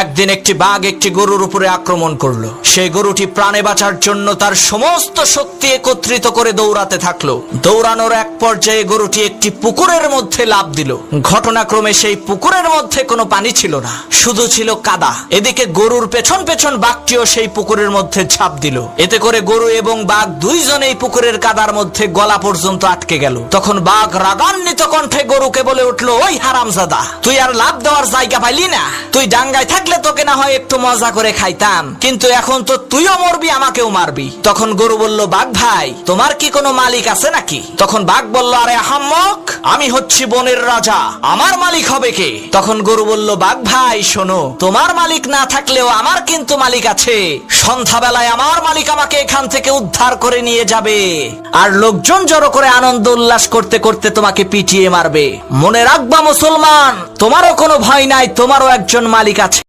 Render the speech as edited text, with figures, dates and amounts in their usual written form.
একদিন একটি বাঘ একটি গরুর উপরে আক্রমণ করলো। সেই গরুটি প্রাণে বাঁচার জন্য তার সমস্ত শক্তি একত্রিত করে দৌড়াতে থাকলো। দৌড়ানোর এক পর্যায়ে গরুটি একটি পুকুরের মধ্যে লাফ দিল। ঘটনাক্রমে সেই পুকুরের মধ্যে কোনো পানি ছিল না, শুধু ছিল কাদা। এদিকে গরুর পেছন পেছন বাঘটিও সেই পুকুরের মধ্যে ঝাঁপ দিল। এতে করে গরু এবং বাঘ দুইজনেই পুকুরের কাদার মধ্যে গলা পর্যন্ত আটকে গেল। তখন বাঘ রাগান্বিত কণ্ঠে গরুকে বলে উঠলো, ওই হারামজাদা, তুই আর লাভ দেওয়ার জায়গা পাইলি না? তুই ডাঙ্গায় থাকলে তোকে না হয় একটু মজা করে খাইতাম, কিন্তু এখন তো তুইও মরবি, আমাকেও মারবি। তখন গরু বলল, বাঘ ভাই, তোমার কি কোনো মালিক আছে নাকি? তখন বাঘ বলল, আরে আহাম্মক, আমি হচ্ছি বনের রাজা, আমার মালিক হবে কে? তখন গরু বলল, বাঘ ভাই শোনো, তোমার মালিক না থাকলেও আমার কিন্তু মালিক আছে। সন্ধ্যাবেলায় আমার মালিক আমাকে এখান থেকে উদ্ধার করে নিয়ে যাবে, আর লোকজন জড়ো করে আনন্দ উল্লাস করতে করতে তোমাকে পিটিয়ে মারবে। মনে রাখবা মুসলমান, তোমারও কোনো ভয় নাই, তোমারও একজন মালিক আছে।